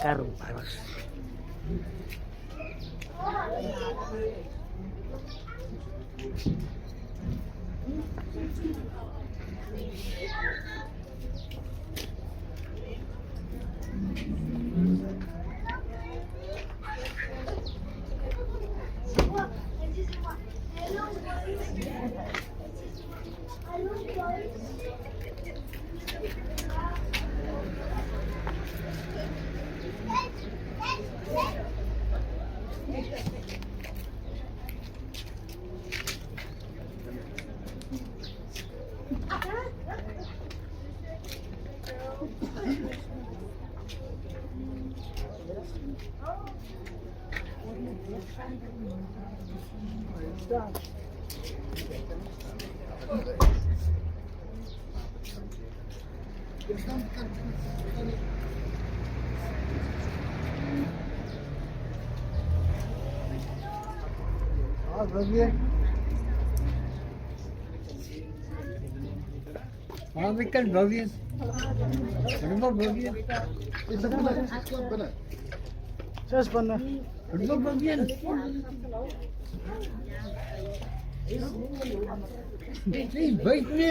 Karung panas. Vikal भव्य अनुभव भव्य सस बना अनुभव भव्य नहीं भाई ने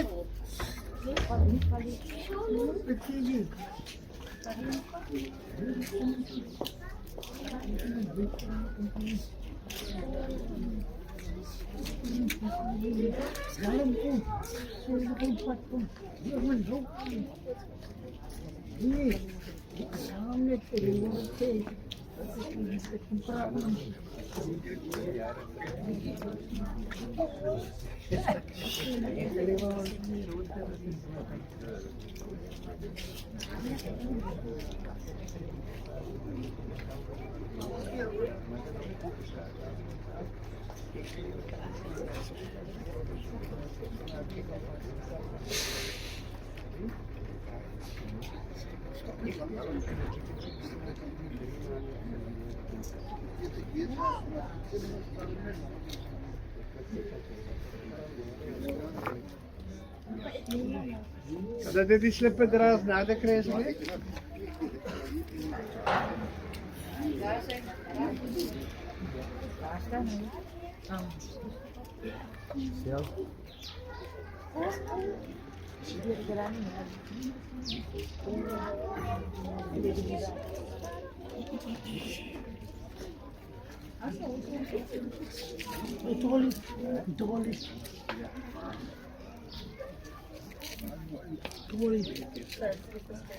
Kada dedi slippe teraz nade kresli.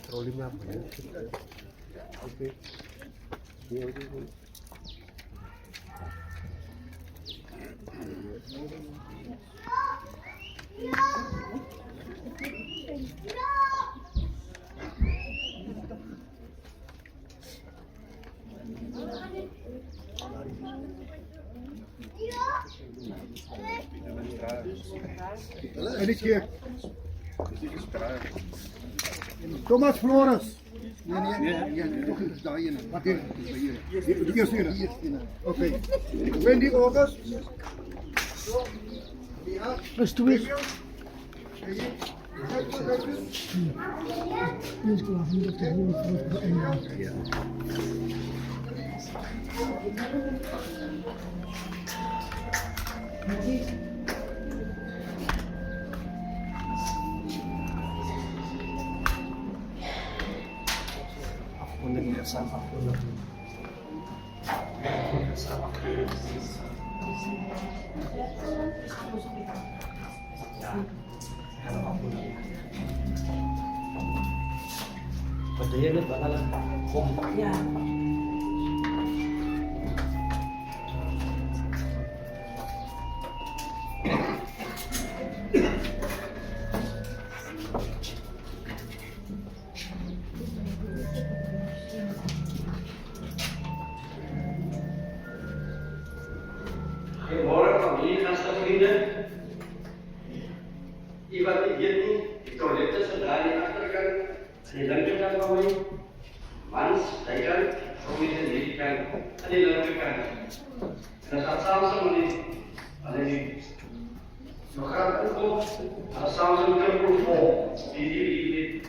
Troli map. Okay. Aqui. Thomas Flores. Okay. 20 August. Let's do it. Let's go. Padahal na bakalan kompak yan. Goedemorgen familie en vrienden. Iwan Igietni, die toiletten zijn daar in de achterkant. Aan de linkerkant van mij. Mans, zijkant, Romies aan de linkerkant. Aan de linkerkant. En dat staat samen zo niet. Alleen nog gaat het op. En dat samen zo met een vol. Die.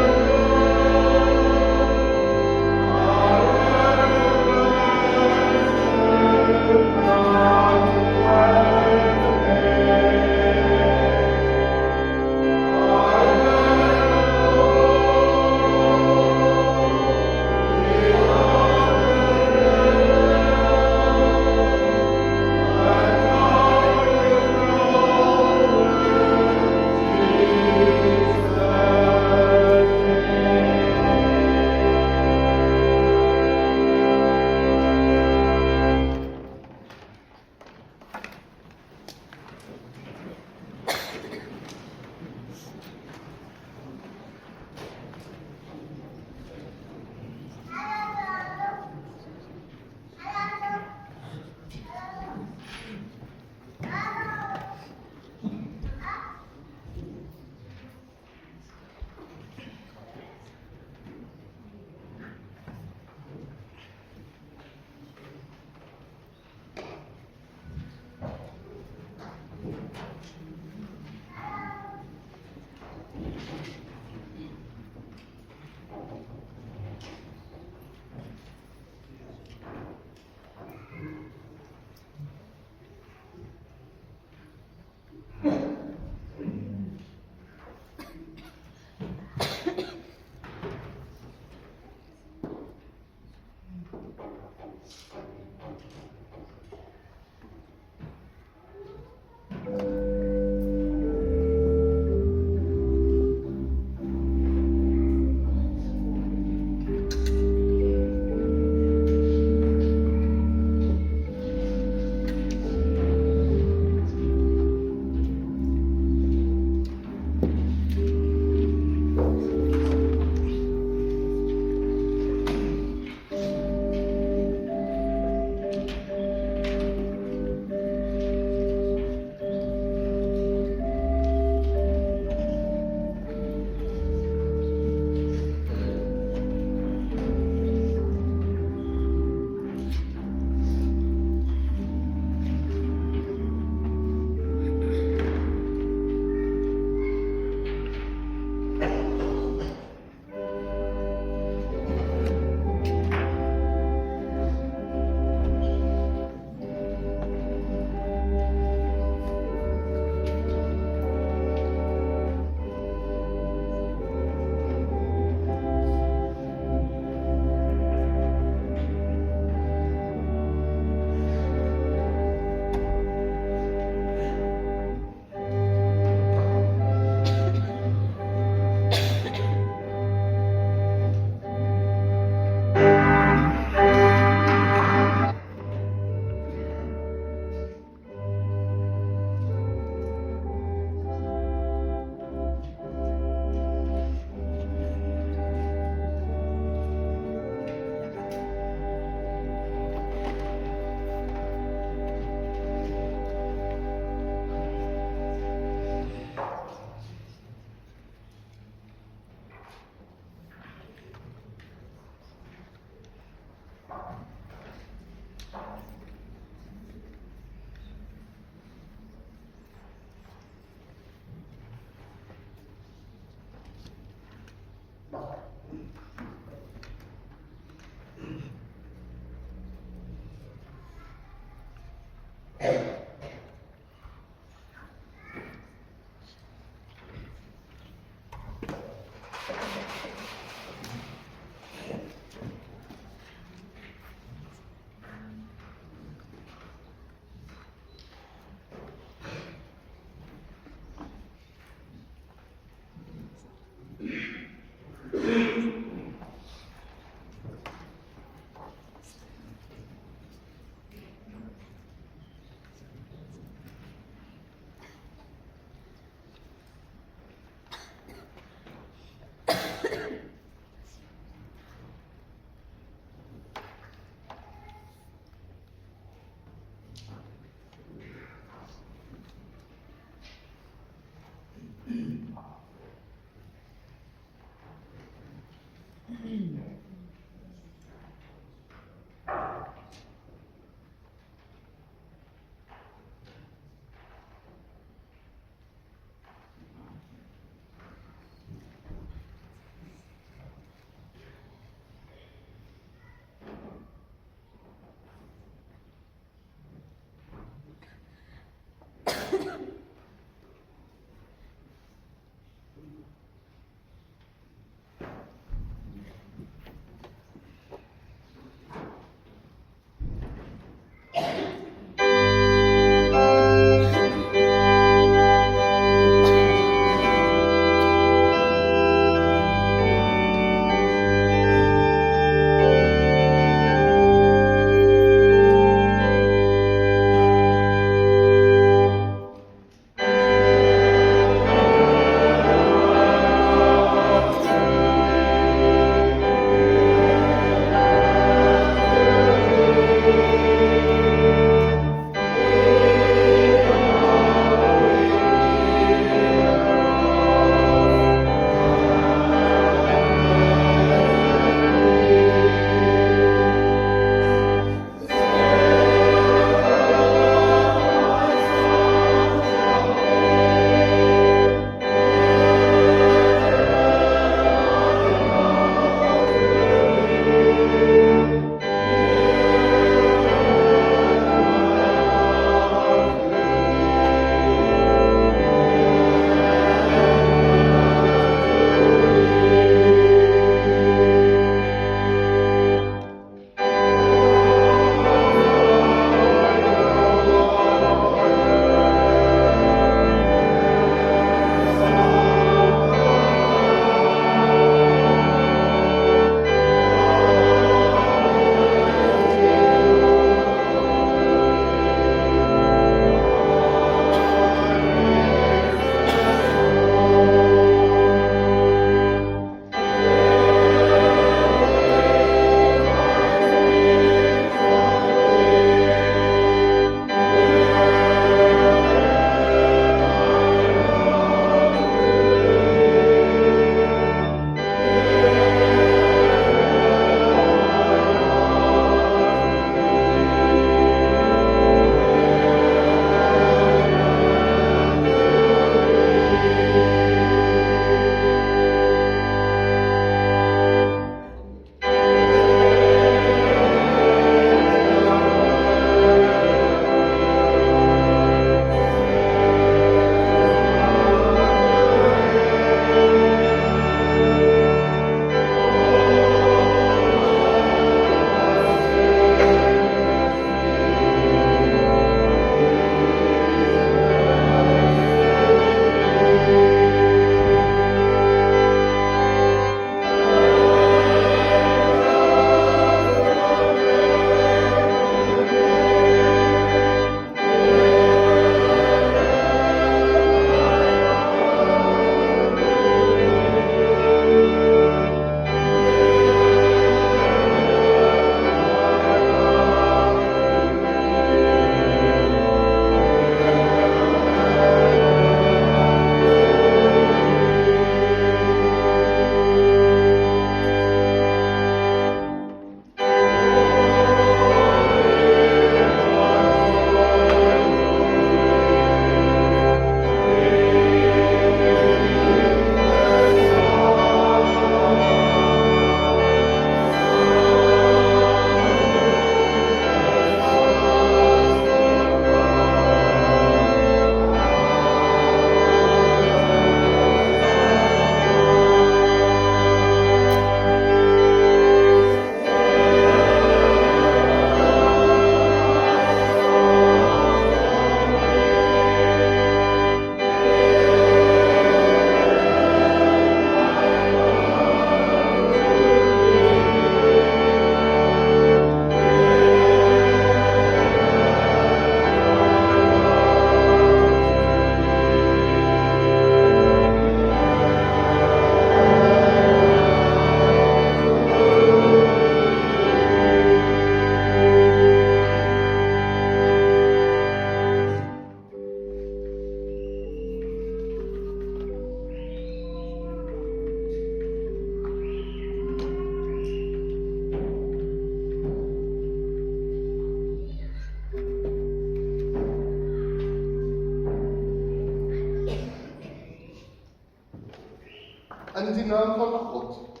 naam van God,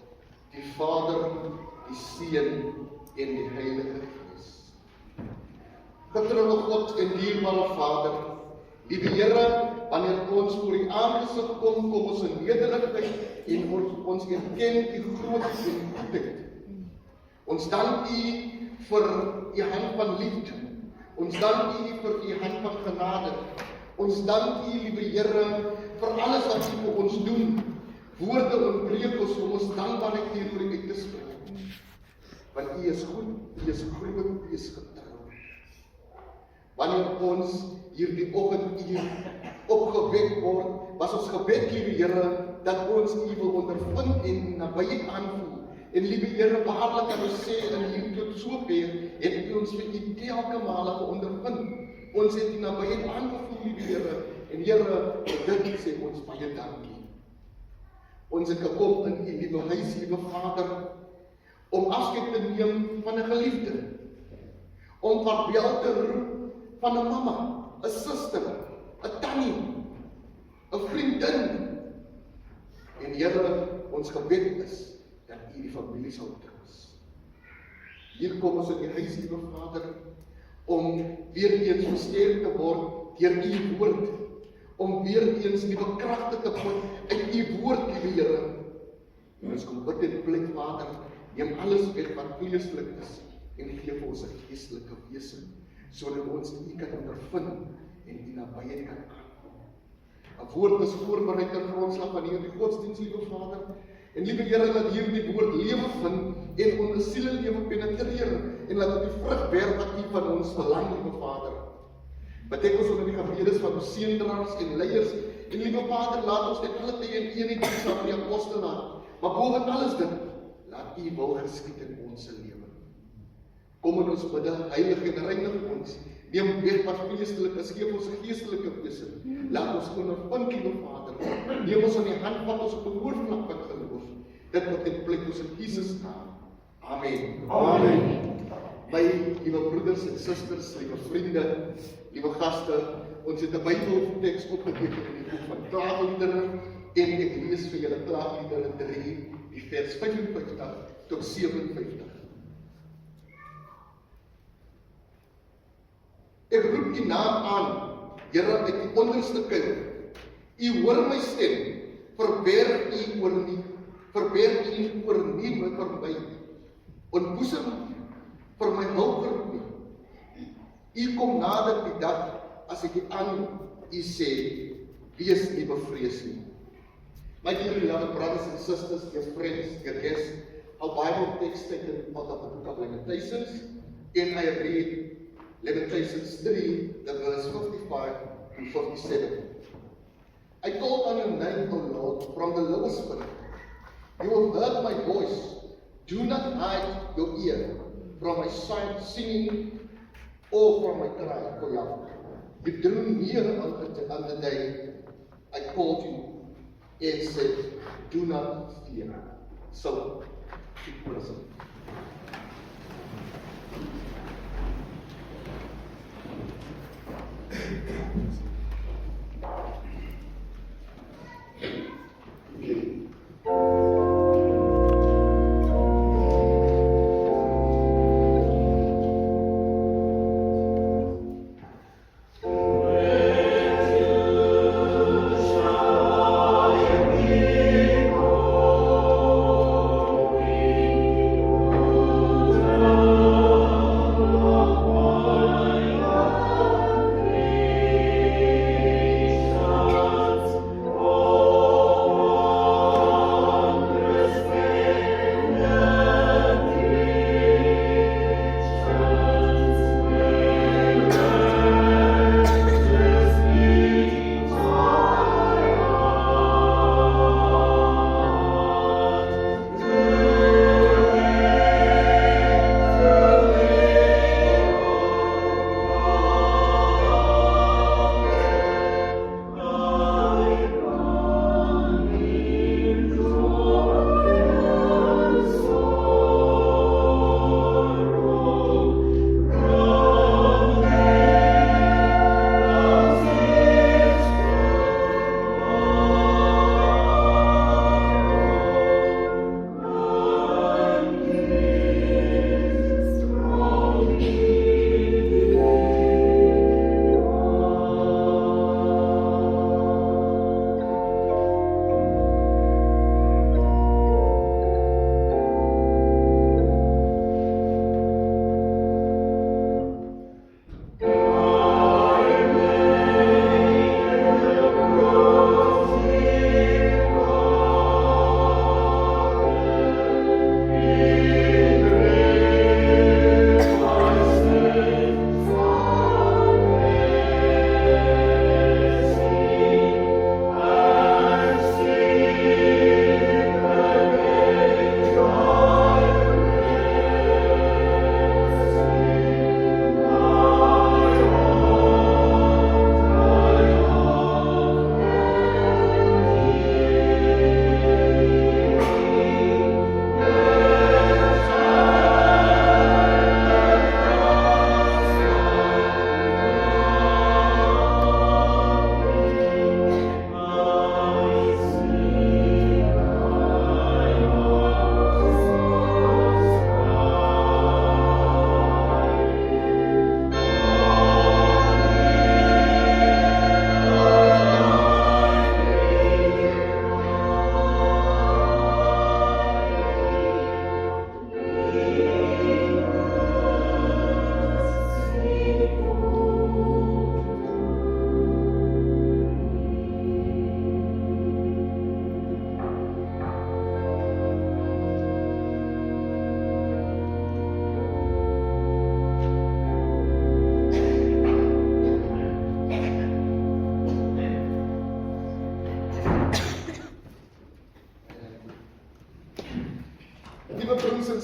die Vader, die Seun en die Heilige Gees. Getroue God en dierbare Vader, liewe Here, wanneer ons voor U aangesig kom, kom ons in nederigheid en ons erken U grootheid en U goedheid. Ons dank U vir U hand van liefde. Ons dank U vir U hand van genade. Ons dank U, liewe Here, vir alles wat U vir ons doen. Woorde ontbreek ons om ons dankbaarheid teenoor U uit te spreek. Want U is goed, U is groot, U is getrou. Wanneer ons hierdie oggend hier opgewek word, was ons gebed, liewe Here, dat ons U wil ondervind en nabyheid aanvoel. En liewe Here, waarlik kan ons sê, in hier tot sover, het U ons vir U telke male geondervind. Ons het U nabyheid aangevoel, liewe Here, en Here, vir dit sê ons baie dankie. Ons het gekom in U liewe huis, liewe Vader, om afskeid te neem van 'n geliefde, om vaarwel te roep van 'n mamma, 'n suster, 'n tannie, 'n vriendin. En Here, ons gebed is dat U die familie sal troos. Hier kom ons in die huis, liewe Vader, om weer eens versterk te word deur U woord, om weer eens nuwe kragte te vind uit U woord, liewe Here. En ons kom bid en pleit, Vader, neem alles weg wat vleeslik is en gee vir ons 'n geestelike wese, sodat ons U kan ondervind en U nabyheid kan aankom. 'n Woord is voorberei ter grondslag van hierdie godsdiens, liewe Vader. En liewe Here, laat hierdie woord lewe vind en ons siele lewe penetreer en laat dit die vrug bear wat U van ons verlang, liewe Vader. Betek ons onder die gebedes van ons seëndraers en leiers. En liewe Vader, laat ons net alle tye in eenheid wees saam met die apostelaar. Maar boven alles dit, laat U wil geskied in ons lewe. Kom in ons midde, heilig en reinig ons. Neem weg wat vleeslik is, gee ons 'n geestelike wese. Laat ons ondervind, liewe Vader. Neem ons aan die hand van ons op 'n oorvlak van geloof. Dit wat in plek ons in Jesus naam. Amen. Amen. My liewe broeders en susters, liewe vriende, liewe gaste, ons het 'n Bybelteks opgeteken in die boek van Klaagliedere en ek lees vir julle Klaagliedere 3, die vers 55 tot 57. Ek roep U naam aan, Here, uit die onderste kuil. U hoor my stem, verberg U oor my vir my. Ontboesem vir my hulpbron. U kom nader die dag as ek U aan U sê, wees nie bevrees nie. My dear beloved brothers and sisters, dear friends, dear guests, our Bible text taken out of the book of Lamentations, and I read Lamentations 3, the verse 55 to 57. I called on Your name, O Lord, from the lowest pit. You have heard my voice. Do not hide Your ear from my singing or from my cry for help. You drew near on the day I called You and said, do not fear. So, keep listening.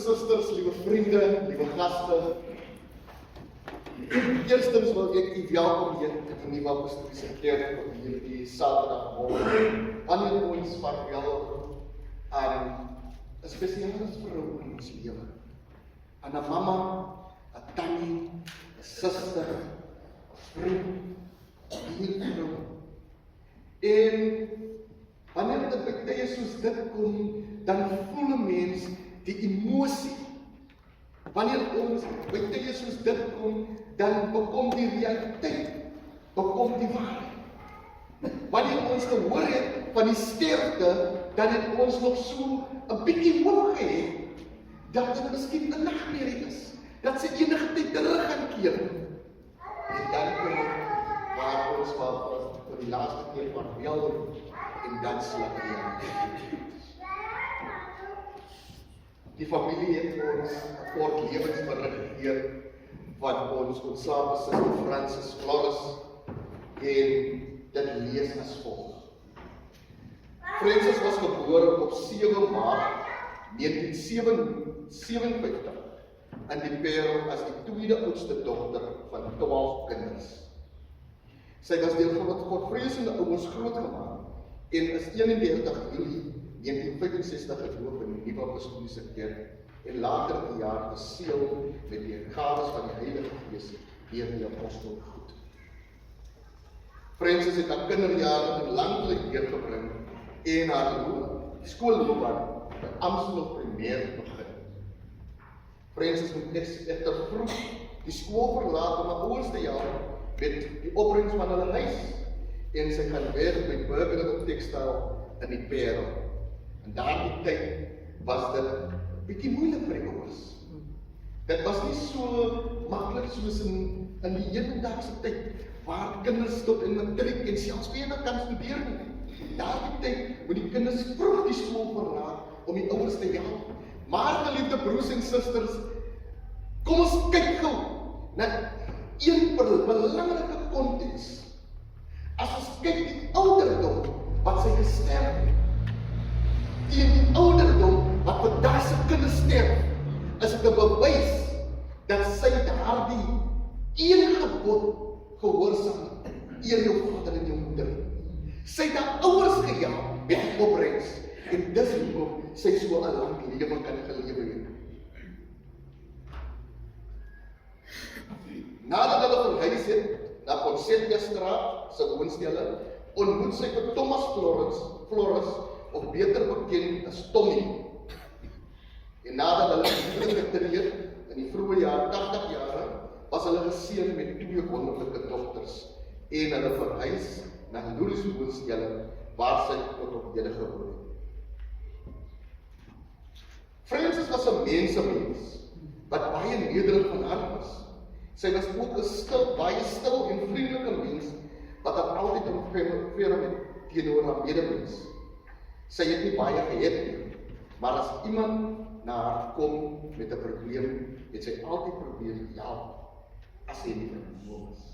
susters, liewe vriende, liewe gaste. Eerstens wil ek u welkom heet in die nuwe apostoliese kerk op hierdie Saterdagmorgen. Wanneer ons vaarwel aan 'n spesiale vrou in ons lewe. Aan 'n mamma, 'n tannie, 'n suster, 'n vriend, 'n buurvrou. En wanneer dit by tye soos dit kom, dan voel 'n mens die emosie. Wanneer ons by tye soos dit kom, dan bekom die realiteit, bekom die waarheid. Wanneer ons gehoor het van die sterfte, dan het ons nog so 'n bietjie hoop gehad dat dit miskien 'n nagmerrie is, dat sy enige tyd terug gaan keer. En dan kom waar ons vir die laaste keer vaarwel en dan slaap hy. Die familie het ons 'n kort lewensberig gegee van ons ontslape suster Francis Flores en dit lees as volg. Francis was gebore op 7 Maart 1957 in die Parel as die tweede oudste dogter van 12 kinders. Sy was deel van godvreesende ouers grootgemaak en is 31 Julie 1965 gedoop in die Nuwe Apostoliese Kerk en later die jaar geseël met die gawes van die Heilige Gees deur die apostel goed. Francis het haar kinderjare in Langklip deurgebring en haar skoolloopbaan by Amstel Primêr begin. Francis moet egter vroeg die skool verlaat om haar ouers te help met die opbrengs van hulle huis en sy gaan werk by Burger Textile in die Parel. En daardie tyd was dit 'n bietjie moeilik vir die ouers. Dit was nie so maklik soos in die hedendaagse tyd waar kinders tot in matriek en selfs verder kan studeer nie. Daardie tyd moet die kinders vroeg die skool verlaat om die ouers te help. Maar geliefde broers en susters, kom ons kyk gou na een belangrike konteks. As ons kyk die ouderdom wat sy gesterf het, teen die ouderdom wat vandag se kinders sterf, is dit 'n bewys dat sy daardie een gebod gehoorsaam het: eer jou vader en jou moeder. Sy het haar ouers gehelp met die opbrengs en dis hoekom sy so 'n lang lewe kan gelewe het. Nadat hulle verhuis het na Pontsetia Straat se woonstelle, ontmoet sy vir Thomas Flores, of beter bekend as Tommy. En nadat hulle getree in die vroeë jare 80 jare, was hulle geseën met 2 wonderlike dogters en hulle verhuis na Lourdes woonstelle waar sy tot op hede gewoon het. Francis was 'n mens wat baie nederig van hart was. Sy was ook 'n baie stil en vriendelike mens wat altyd omgekeer het teenoor haar medemens. Sy het nie baie gehet nie, maar as iemand na haar kom met 'n probleem, het sy altyd probeer help as sy nie vermoë is.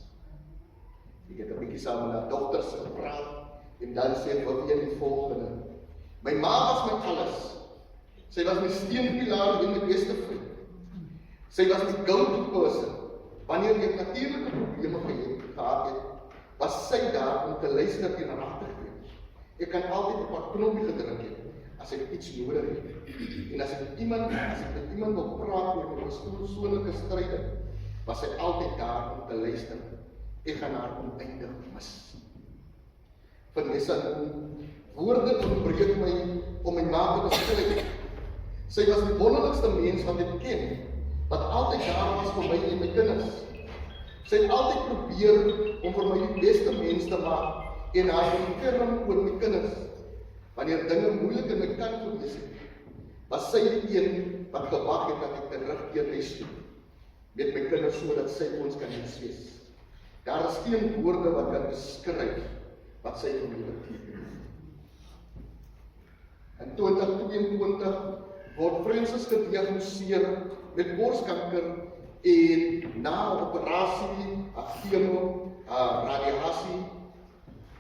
Ek het 'n bietjie saam met haar dogters gepraat en dan sê sy die volgende: my ma was my alles. Sy was my steunpilaar en my beste vriend. Sy was my go-to person. Wanneer ek natuurlike probleme gehad het, was sy daar om te luister en raad te gee. Ek kan altyd op haar knoppie gedruk het as ek iets nodig het. En as ek met iemand wil praat oor my persoonlike stryde, was sy altyd daar om te luister. Ek gaan haar oneindig mis. Vanessa, woorde ontbreek my om my ma te beskryf. Sy was die wonderlikste mens wat ek ken, wat altyd daar was vir my en my kinders. Sy het altyd probeer om vir my die beste mens te maak en haar beskerm oor my kinders. Wanneer dinge moeilik in my kant gewees het, was sy die een wat gewag het dat ek terugkeer huis toe met my kinders sodat sy ons kan wees. Daar is geen woorde wat kan beskryf wat sy vir my beteken. In 2022 word Francis gediagnoseer met borskanker en na operasie, chemo, radiasie,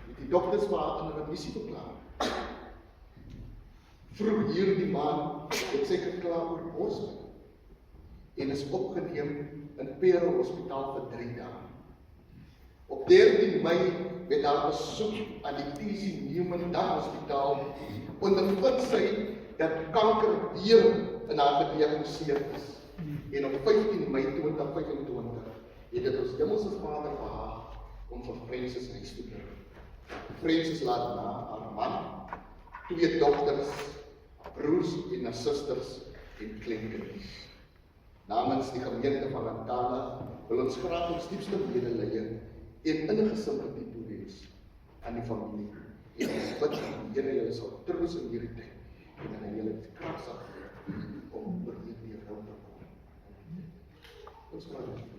het die dokters vir haar in remissie verklaar. Vroeg hierdie maand het sy geklaar oor borskanker. en is opgeneem in Pero Hospitaal vir 3 dae. Op 13 Mei met haar besoek aan die TC Newman Dag Hospitaal ondervind sy dat kanker weer in haar gediagnoseer is. En op 15 Mei 2025 het dit ons Hemelse Vader behaag om vir Francis huis toe te bring. Francis laat na haar man, 2 dogters, broers en susters en kleinkinders. Namens die gemeente van Antala wil ons graag ons diepste medelee en innige simpatie toewens aan die familie. En ons bid dat die Here julle sal troos in hierdie tyd en dat hy julle krag sal gee om oor hierdie rou te kom. Ons vra dit.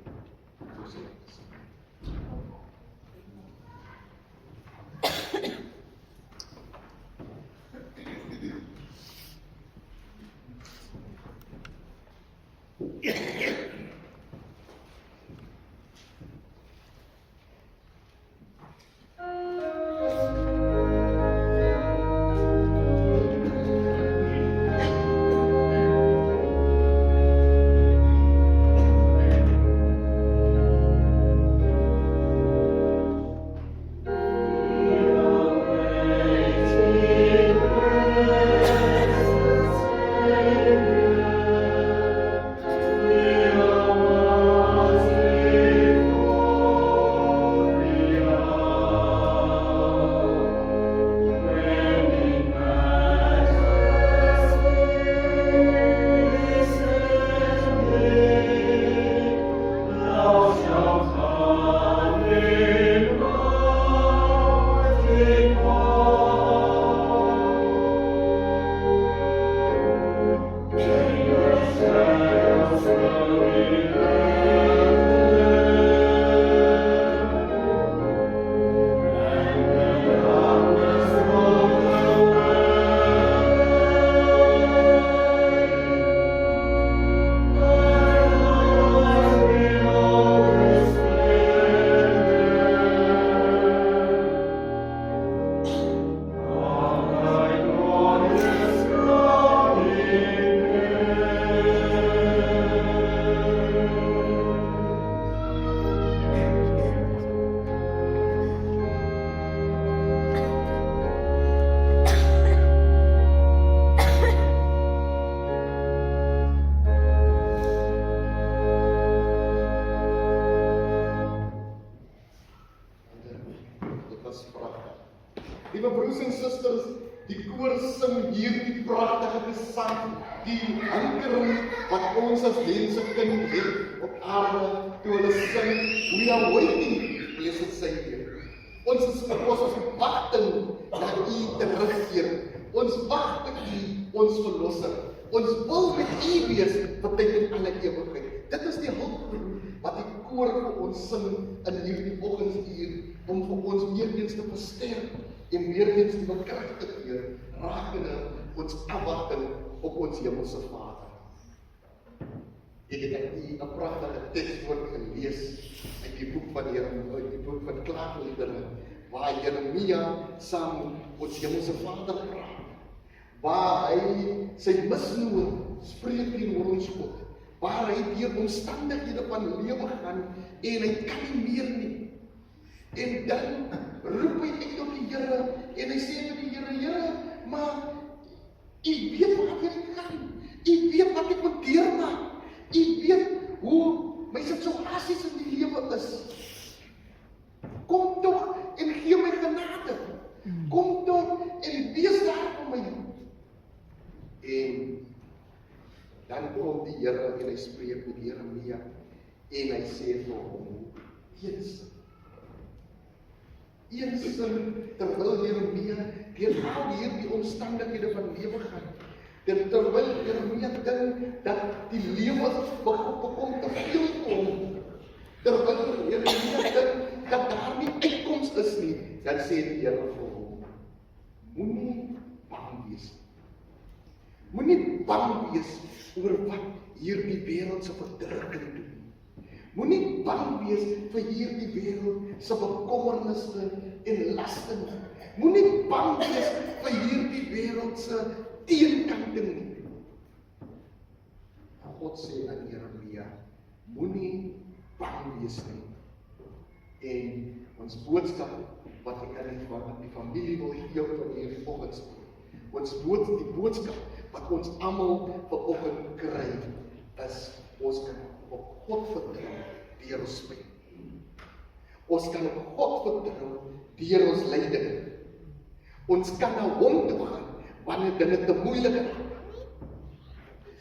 Liewe broers en susters, die koor sing hierdie pragtige gesang, die hankering wat ons as mense kind het op aarde, toe hulle sing, we are waiting, blessed Savior. Ons is wagting na U terugkeer. Ons wag op U, ons verlosser. Ons wil met U wees vir tyd en alle ewigheid. Dit is die hulpbron wat die koor vir ons sing in hierdie oggenduur, om vir ons weer eens te versterk en weer eens die krag te gee, rakende ons afwagting op ons Hemelse Vader. Ek het hier 'n pragtige tekswoord gelees uit die boek van Jeremia, die boek van Klaagliedere, waar Jeremia saam met ons Hemelse Vader praat, waar hy sy misnoer spreek teenoor ons God, waar hy deur omstandighede van lewe gaan en hy kan nie meer nie. En dan roep hy uit op die Here en hy sê vir die Here, Here, maar U weet wat ek gaan. U weet wat ek moet deurmaak. U weet hoe my situasies in die lewe is. Kom tog en gee my genade. Kom tog en wees daar vir my. En dan kom die Here en hy spreek met Jeremia en hy sê vir hom, een sin, terwyl Jeremia deur al hierdie omstandighede van lewe gaan, terwyl Jeremia dink dat die lewe bekom te veel vir hom, terwyl Jeremia dink dat daar nie uitkoms is nie, dan sê die Here vir hom, moenie bang wees. Moenie bang wees oor wat hierdie wêreld se verdrukking doen. Moenie bang wees vir hierdie wêreld se bekommernisse en laste nie. Moenie bang wees vir hierdie wêreld se teenkante nie. God sê aan Jeremia, moenie bang wees nie. En ons boodskap wat ek aan die familie wil gee van hierdie oggend spreek. Die boodskap wat ons almal vanoggend kry is, ons kan op God vertrou deur ons pyn. Ons kan op God vertrou deur ons lyding. Ons kan na hom toe gaan wanneer dinge te moeilik raak.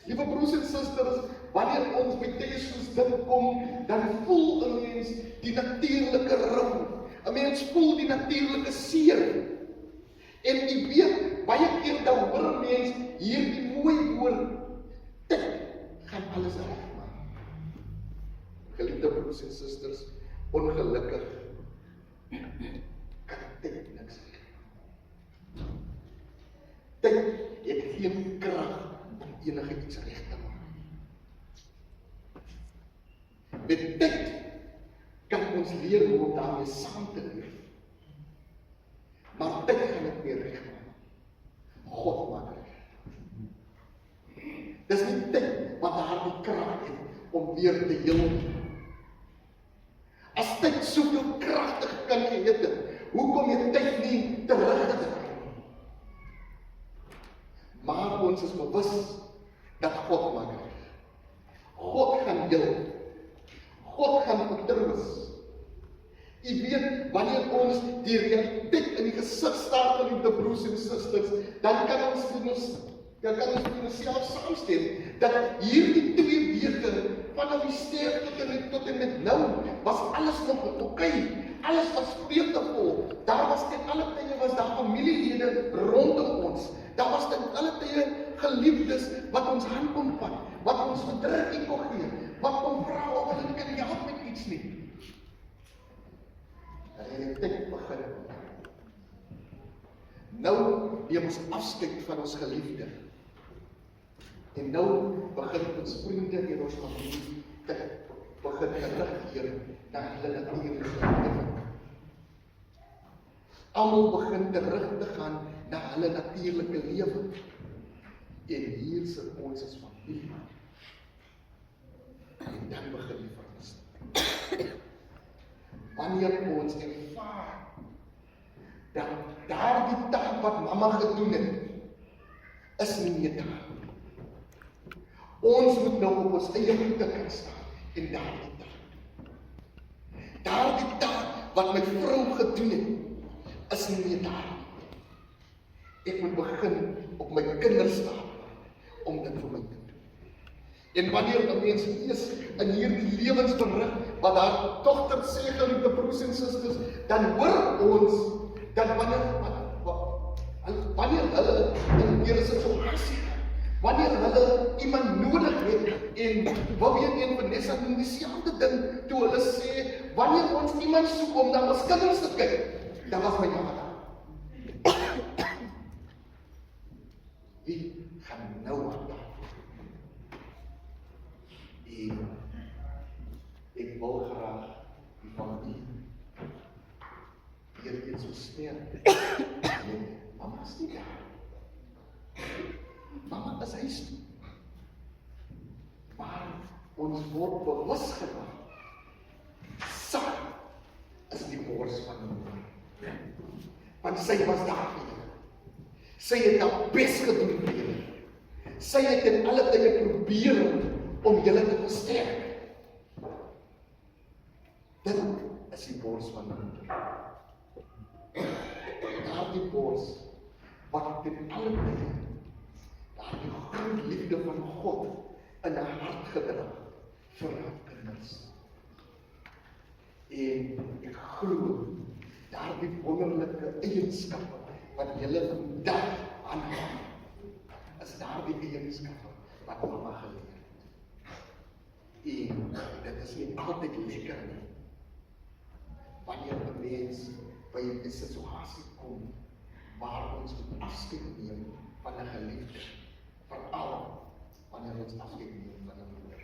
Liewe broers en susters, wanneer ons by tye soos dit kom, dan voel 'n mens die natuurlike rou. 'n Mens voel die natuurlike seer. En jy weet, baie keer dan hoor 'n mens hierdie mooi woord, tyd gaan alles regmaak. Geliefde broers en susters, ongelukkig kan tyd niks regmaak. Tyd het geen krag om enige iets reg te maak. Met tyd kan ons leer hoe om daarmee saam te leef. Maar tyd gaan dit weer regmaak. God maak reg. Dis nie tyd wat daardie krag het om weer te heel. As tyd soveel kragtig kan gehet het, hoekom het tyd nie teruggedraai? Maar ons is bewus dat God maak reg. God gaan heel. God gaan vertroos. Jy weet, wanneer ons die realiteit in die gesig staar van die broers en susters, dan kan ons vir onsself saamstem, dat hierdie 2 weke, vanaf die sterf tot en met nou, was alles nog oké. Alles was vreugdevol. Daar was ten alle tye was daar familielede rondom ons. Daar was ten alle tye geliefdes wat ons hand kon vat, wat ons verdrukking kon gee, wat kon vra of hulle kan help met iets nie. En die tyd begin. Nou neem ons afskeid van ons geliefde. En nou begin ons vriende en ons familie begin terugkeer na hulle natuurlike lewe. Almal begin terug te gaan na hulle natuurlike lewe. En hier sit ons as familie. En dan begin die verandering. Wanneer ons ervaar dat daardie taak wat mamma gedoen het, is nie meer daar. Ons moet nou op ons eie voete kan staan en daardie taak wat my vrou gedoen het, is nie meer daar. Ek moet begin op my kinders staan om dit vir my te doen. En wanneer 'n mens lees in hierdie lewensberig wat haar dogter sê, geliefde broers en susters, dan hoor ons dat wanneer hulle in hierdie situasie, wanneer hulle iemand nodig het, en Bobby en Vanessa doen dieselfde ding toe hulle sê, wanneer ons iemand soek om na ons kinders te kyk, dan was my mamma daar. Wie gaan nou aan daar? En ek wil graag die familie hier iets verstaan. Mama is nie daar. Mama is huis toe. Maar ons word bewus gemaak. Sy is die bors van die moeder. Want sy was daar vir julle. Sy het haar bes gedoen vir julle. Sy het in alle tye probeer om julle te versterk. Dit is die bors van die moeder. Daardie bors wat in alle tye daardie groot liefde van God in haar hart gedra vir haar kinders. En ek glo daardie wonderlike eienskappe wat julle vandag aanhaal, is daardie eienskappe wat mamma geleer het. En dit is nie altyd lekker nie. Wanneer 'n mens by 'n situasie kom waar ons moet afskeid neem van 'n geliefde, veral wanneer ons afskeid neem van 'n moeder.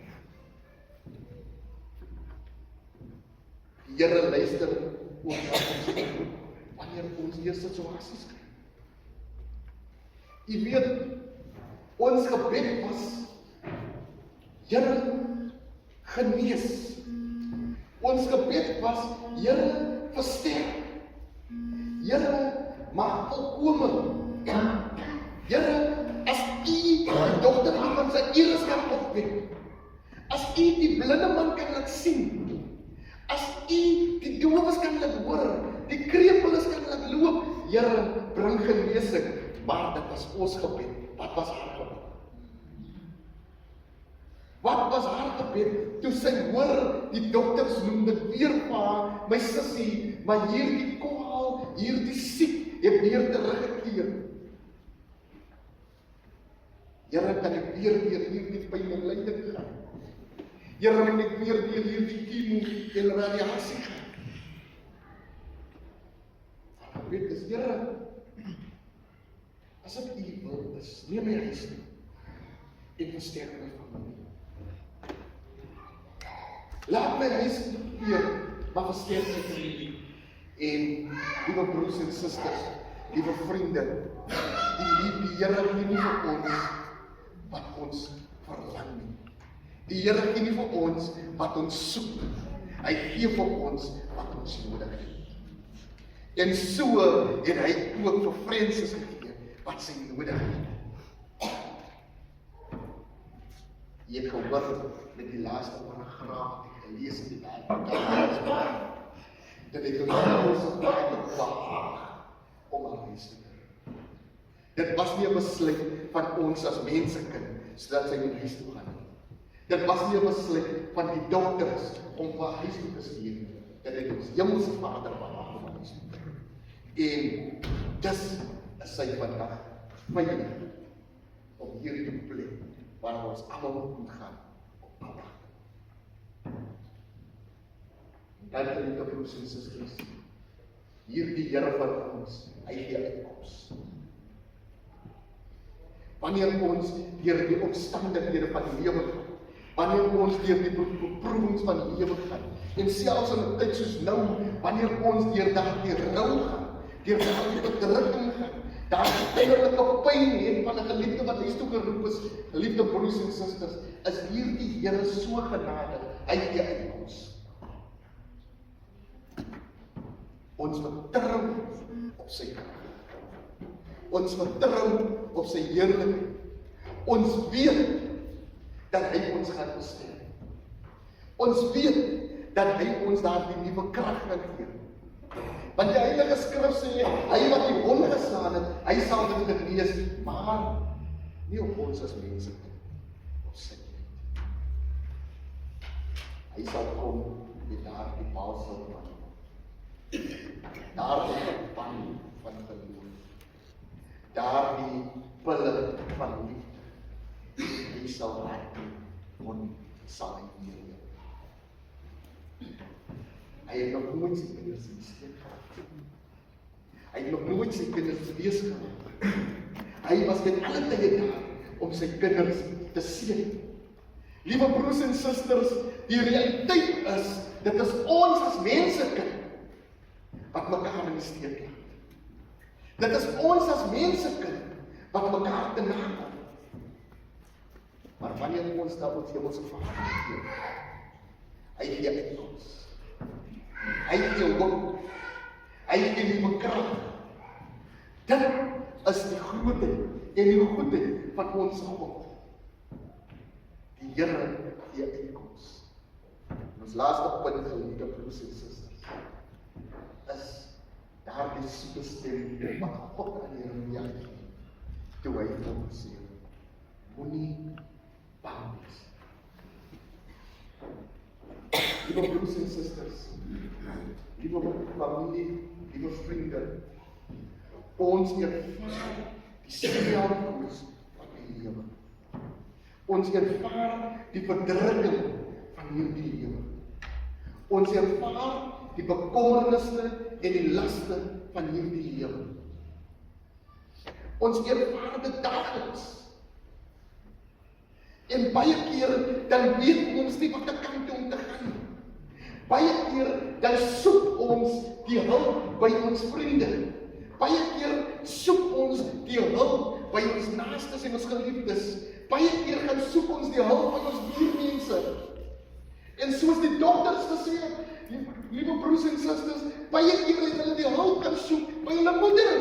Die Here luister ook na ons wanneer ons hier situasies kry. Jy weet, ons gebed was, Here, genees. Ons gebed was, Here, versterk. Here, maak volkome. Here, as U die dogter van sy eres kan opwek, as U die blinde man kan laat sien, as U die dowes kan laat hoor, die krepeles kan laat loop, Here, bring genesing. Maar dit was ons gebed. Wat was haar gebed? Wat was haar gebed? Toe sy hoor, die dokters noem dit weer vir haar, my sussie, maar hierdie kwaal, hierdie siek, het weer teruggekeer. Here, kan ek weer hierdie pyn en lyding gaan? Here, kan ek weer hierdie chemo en radiasie gaan? Haar gebed is, Here, as ek U wil is, neem my huis toe en versterk my familie. Laat my huis weer, maar versterk my familie. En, liewe broers en susters, liewe vriende, die Here gee nie vir ons wat ons verlang nie. Die Here gee nie vir ons wat ons soek. Hy gee vir ons wat ons nodig het. En so het hy ook vir Francis gegee wat sy nodig het. Jy het gehoor met die laaste paragraaf wat ek gelees het in die dat het ons behaag om aan huis te bring. Dit was nie 'n besluit van ons as mensekind sodat sy moet huis toe gaan. Dit was nie 'n besluit van die dokters om vir huis toe te stuur. Dit het ons Hemelse Vader behaag om aan huis te bring. En dis is sy vandag veilig om hierdie plek waar ons almal moet gaan op pad. Dan geliefde broers en susters, hierdie Here van ons, hy gee uitkoms. Wanneer ons deur die omstandighede van die lewe gaan, wanneer ons deur die beproewings van die lewe gaan, en selfs in 'n tyd soos nou, wanneer ons deur daardie rou gaan, deur daardie bedrukking gaan, daardie innerlike pyn het van 'n geliefde wat huis toe geroep is, geliefde broers en susters, is hierdie Here so genadig, hy gee uitkoms. Ons vertrou op sy krag. Ons vertrou op sy heerlikheid. Ons weet dat hy ons gaan versterk. Ons weet dat hy ons daardie nuwe krag gaan gee. Want die Heilige Skrif sê, hy wat die wond geslaan het, hy sal dit genees, maar nie op ons as mense nie, op sy tyd. Hy sal kom met daardie balsem van daardie pan van geloof, daardie pille van liefde, hy sal wond sal hy neer. Hy het nog nooit sy kinders in die steek gehad. Hy het nog nooit sy kinders wees gehad. Hy was met alle tye daar om sy kinders te seën. Liewe broers en susters, die realiteit is, dit is ons as mensekind wat mekaar in die steek laat. Dit is ons as mensekind wat mekaar te nakom. Maar wanneer ons daar ons Hemelse Vader gee, hy gee uitkoms. Hy gee hoop. Hy gee nuwe krag. Dit is die grootheid en die goedheid van ons God. Die Here gee uitkoms. Ons laaste punt, geliefde broers en susters, is daardie soete stem wat God aan Jeremia gee, toe hy vir hom sê, moenie bang wees. Liewe broers en susters, liewe familie, liewe vriende, ons ervaar die selfkoers van die lewe. Ons ervaar die verdrukking van hierdie lewe. Ons ervaar die bekommernisse en die laste van hierdie lewe. Ons ervaar dit daagliks. En baie keer dan weet ons nie wat kant toe om te gaan. Baie keer dan soek ons die hulp by ons vriende. Baie keer soek ons die hulp by ons naastes en ons geliefdes. Baie keer gaan soek ons die hulp van ons buurmense. En soos die dokters gesê het, liewe broers en susters, baie keer het hulle die hulp gaan soek by hulle moeder.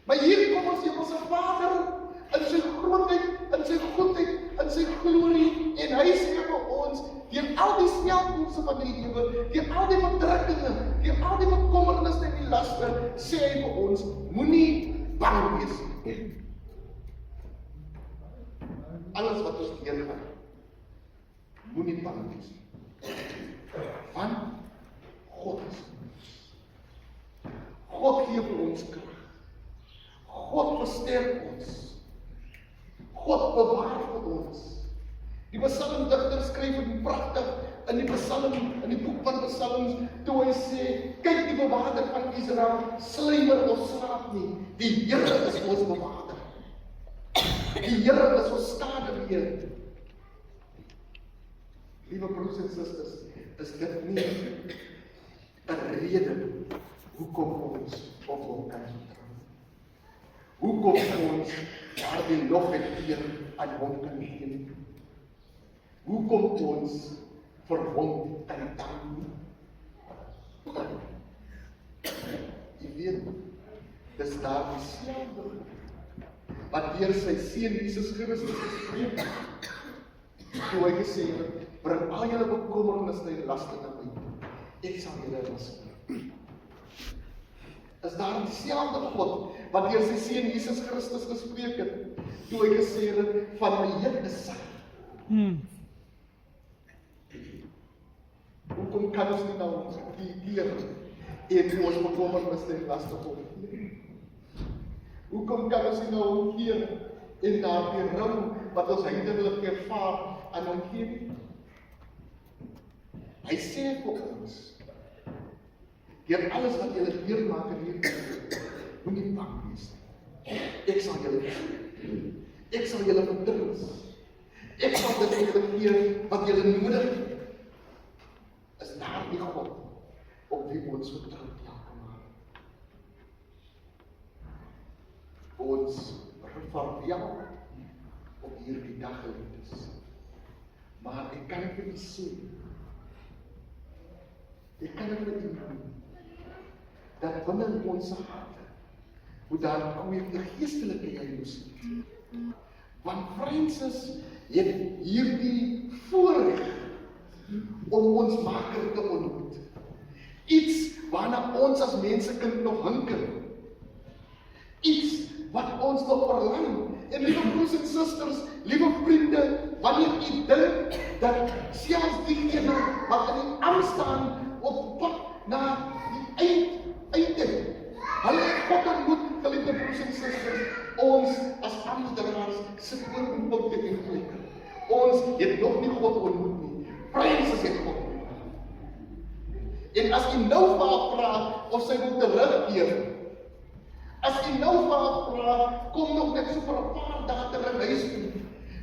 Maar hier kom ons Hemelse Vader in sy grootheid, in sy goedheid, in sy glorie, en hy sê vir ons, deur al die smeltkoelse van die lewe, deur al die verdrukkinge, deur al die bekommernisse en die laste, sê hy vir ons, moenie bang wees nie. Alles wat ons deurgaan, moenie bang wees nie. Want God is ons. God gee vir ons krag. God versterk ons. God bewaar vir ons. Die psalmdigter skryf het pragtig in die psalm, in die boek van Psalms, toe hy sê, kyk die bewaarder van Israel, sluimer of slaap nie. Die Here is ons bewaarder. Die Here is ons skaduwee. Liewe broers en susters, is dit nie 'n rede hoekom ons op hom kan vertrou? Hoekom ons daardie lof en eer aan hom kan gee? Hoekom ons vir hom kan dank? Jy weet, dis daar dieselfde wat deur sy seun Jesus Christus gespreek het. Toe hy gesê het, bring al julle bekommernisse en laste na my, ek sal julle rus gee. Is daar dieselfde God wat deur sy seun Jesus Christus gespreek het, toe hy gesê het, van my juk is sag. Hoekom kan ons nie nou die keer en ons bekommernisse en laste op gee? Hoekom kan ons nie nou keer en daardie rou wat ons heidenlik ervaar aan hom gee? Hy sê vir ons, deur alles wat julle deurmaak in hierdie wêreld, moenie bang wees nie. Ek sal julle help. Ek sal julle vertrous. Ek sal dit vir julle gee wat julle nodig het. Is daardie God op wie ons vertrou elke maand. Ons verwel op hierdie dag geliefdes. Maar ek kan vir u sê, ek kan vir u noem, dat binne ons harte, hoe daar kweek 'n geestelike jaloesie. Want Francis het hierdie voorreg om ons Maker te ontmoet. Iets waarna ons as mensekind nog hinker. Iets wat ons nog verlang. En liewe broers en susters, liewe vriende, wanneer u dink dat selfs diegene wat in die am staan op pad na die einde, hulle het God ontmoet, geliefde broers en susters, ons as ambassadeurs sit oor die punte en vlekke. Ons het nog nie God ontmoet nie. Francis het God ontmoet. En as jy nou vir haar vra of sy wil terugkeer, as jy nou vir haar vra, kom nog net so vir 'n paar dae terug huis toe,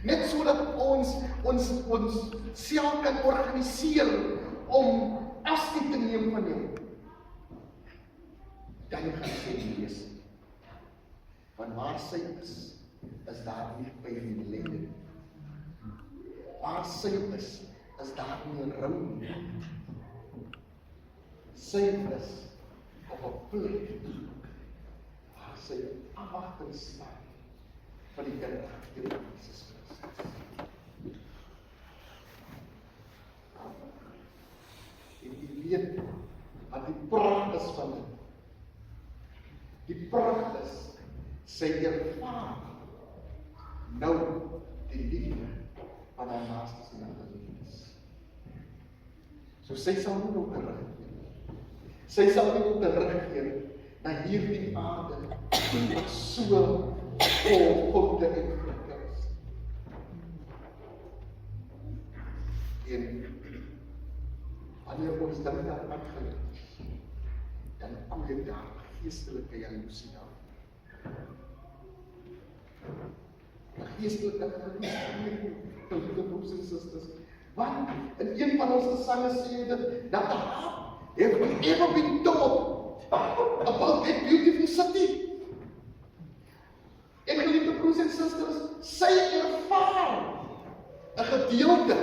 net sodat ons self kan organiseer om afskeid te neem van jou. Dan gaan sy nie wees. Want waar sy is daar nie pyn en ellende. Waar sy is daar nie rou nie. Sy is op 'n plek waar sy afwagting staan van die kinders van Jesus Christus. En jy weet wat die pracht is van dit. Die pracht is sy ervaar nou die liefde van haar naastes en haar geliefdes. So sy sal nie ook teruggeer. Sy sal nie ook teruggeer na hierdie aarde wat so vol foute en vlekke is. En wanneer ons dan daar aangeluid is, dan kom jy daar geestelike jaloesie daar. 'n geestelike jaloesie, geliefde broers en susters. Want in een van ons gesange sê dit, dat the heart have ever been taught about that beautiful city. En geliefde broers en susters, sy ervaar 'n gedeelte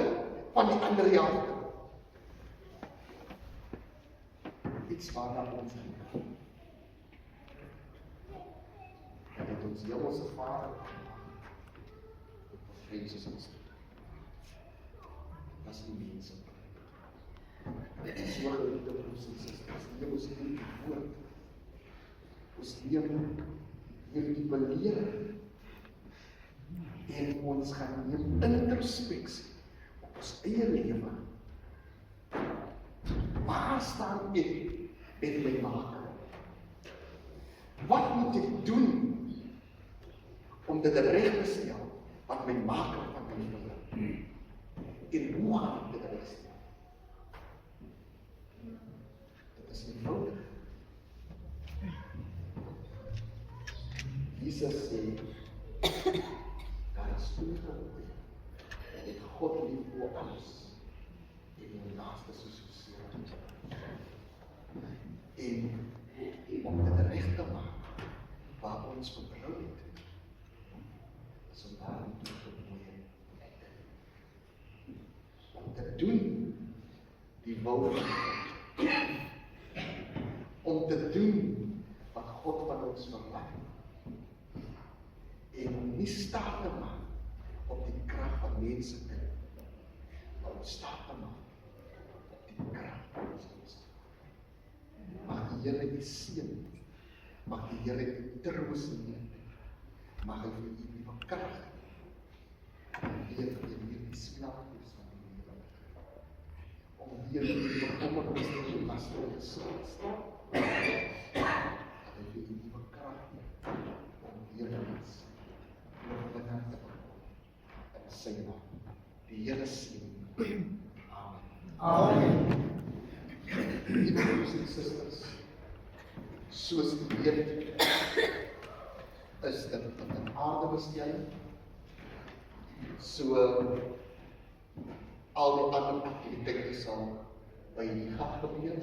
van die ander helfte. Iets waarna ons kyk. Dat dit ons hemelse Vader of Jesus is. Dat is die mense. Dit is so geliefde broers en susters. Leef ons in die woord. Ons leef hierdie belering. En ons gaan neem introspeksie op ons eie lewe. Waar staan ek met my Maker? Wat moet ek doen om dit reg te stel wat my Maker van my wil? En hoe gaan ek dit reg stel? Dit is eenvoudig. Jesus sê, daar is toegeroep en God lief oor alles en jou naaste soos jouself. En om dit reg te maak waar ons vertrou het, is om daarin toe te mooi om te doen die wil van God. Om te doen wat God van ons verlang. En om nie staat te maak op die krag van mense kind, maar om staat te maak op die krag van ons mense. Mag die Here u seën, mag die Here u troos neem, mag hy vir u nuwe krag weer in hierdie slaaphuis van die lewe, om weer die bekommernis en die laste te staan, dat hy vir u nuwe krag om weer ons sy naam. Die Here seën. Amen. Liewe broers en susters, soos u weet, is dit op 'n aarde bestel, so al die ander aktiwiteite sal by die gat gebeur.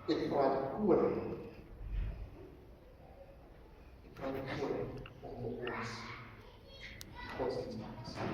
Ek praat oor om ons godsdienst te sien.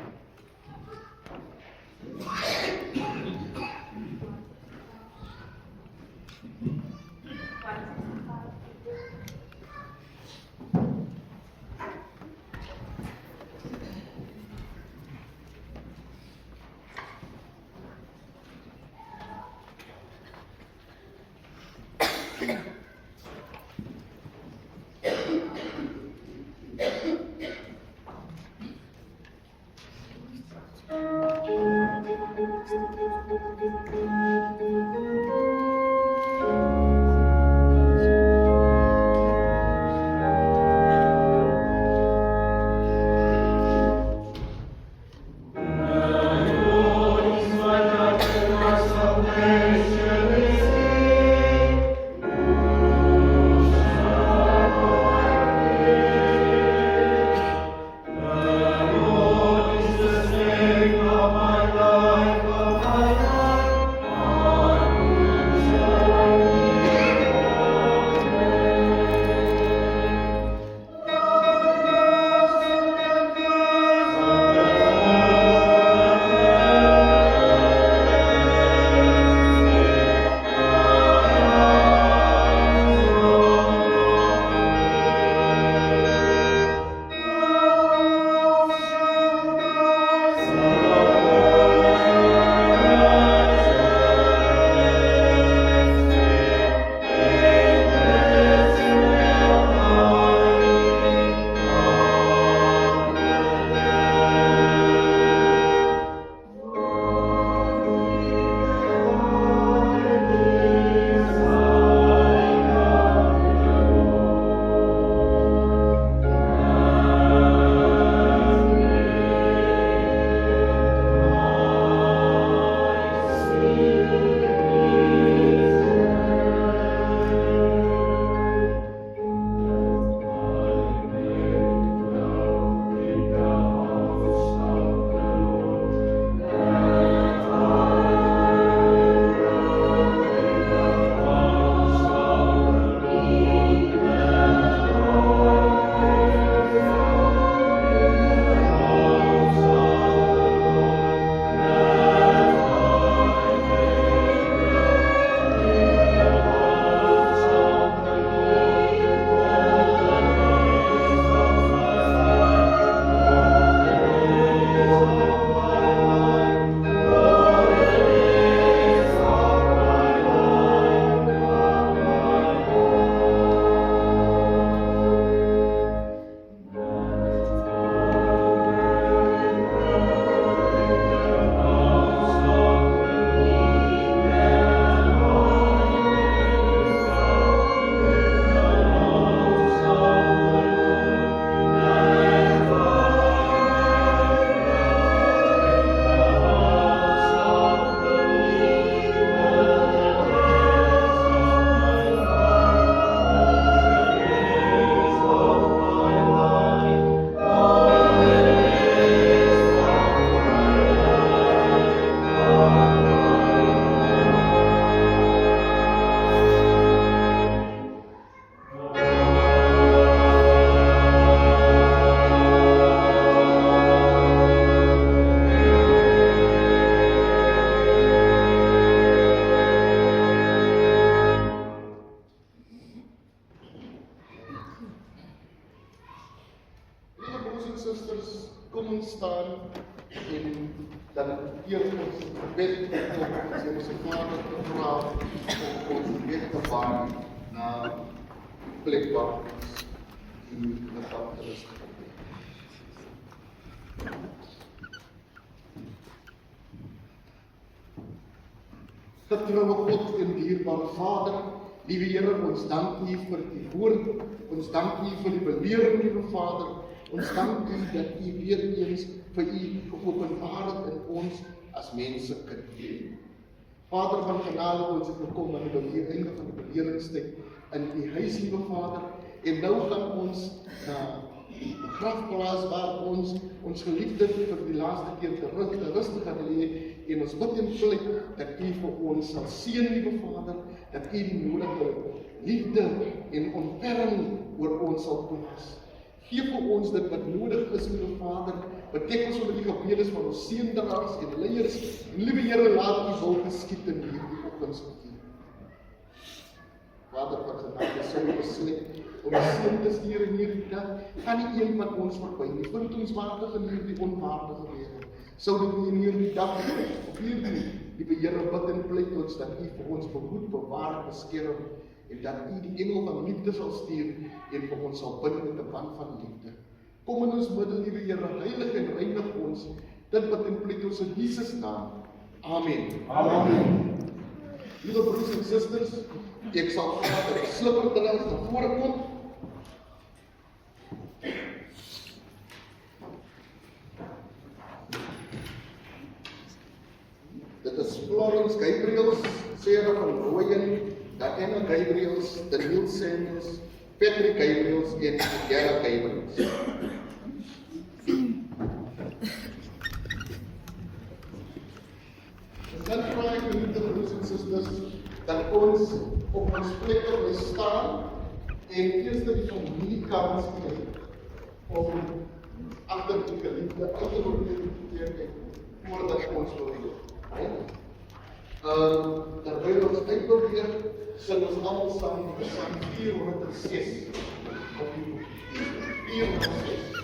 eer ons gebed op ons Vader te vra om ons weg te baan na plek waar U bevat te rus. Getrouwe God en dierbare Vader, liewe Here, ons dank U vir die woord, ons dank U vir die belering, liewe Vader, ons dank U dat U weer eens vir U geopenbaar het in ons as mense kind. Vader van genade, ons het gekom aan die einde van die beleringstyd in U huis, liewe Vader, en nou gaan ons na begrafplaas waar ons geliefde vir die laaste keer te rustig gaan lê, en ons bid en pleit dat U vir ons sal seën, liewe Vader, dat U die nodige liefde en ontferming oor ons sal toepas. Geef vir ons dit wat nodig is, liewe Vader, bedek ons onder die gebedes van ons seëndraers en leiers, en liewe Here, laat U wil geskied in hierdie oggendstund. Vader van genade, sou U besluit om die seën te stuur in hierdie dag, gaan nie een van ons verby nie, vind ons waardig in hierdie onwaardige wêreld. Sou dit nie in hierdie dag op hierdie, liewe Here, bid en pleit ons dat U vir ons behoed, bewaar, beskerm, en dat U die engel van liefde sal stuur en vir ons sal bind met 'n band van liefde. Kom in ons midde, liewe Here, heilig en reinig ons, dit bid en pleit ons in Jesus naam. Amen. Amen. Liewe broers en susters, ek sal graag dat die slipperdraers na vore kom. Dit is Florence Gabriels, Sarah van Rooyen, Diana Gabriels, Daniel Samuels, Patrick Gabriels en Gerda Gabriels. Dan vra ek geliefde broers en susters dat ons op ons plekke bly staan en eers die familie kans gee om agter die geliefde uit te word voordat ons wil doen. Terwyl ons uitprobeer, sal ons almal saam die Psalm 406 op die boek. 406.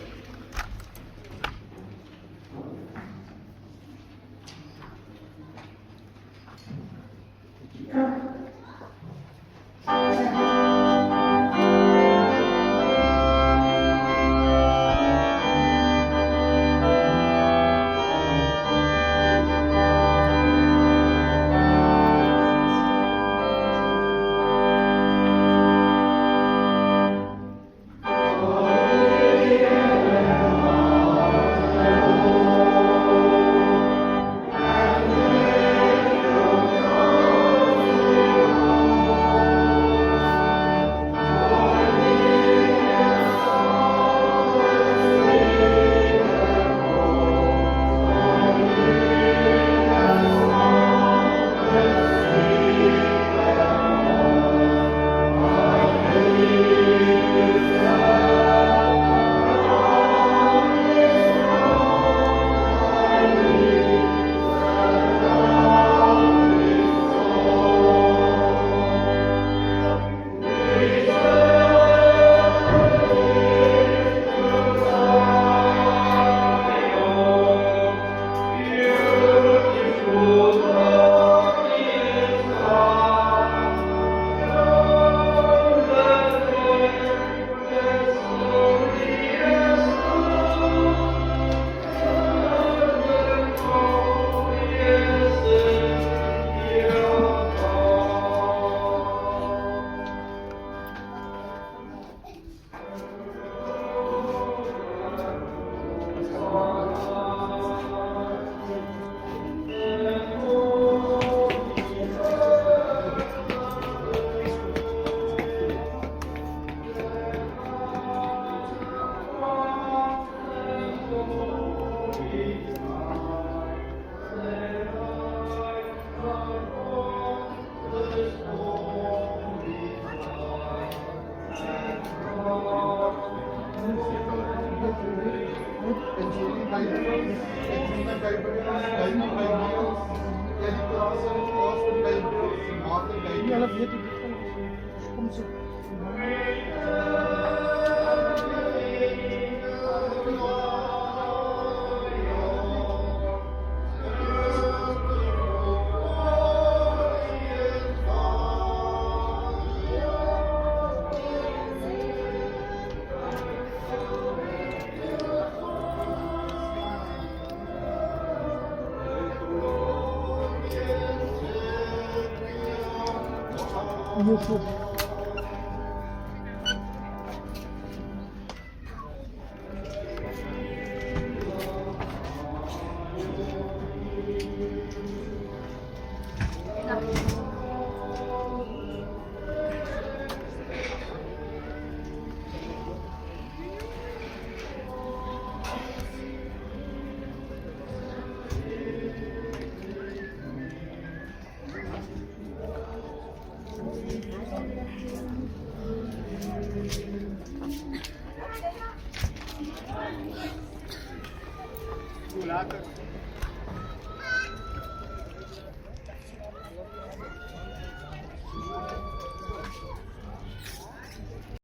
Wala ka.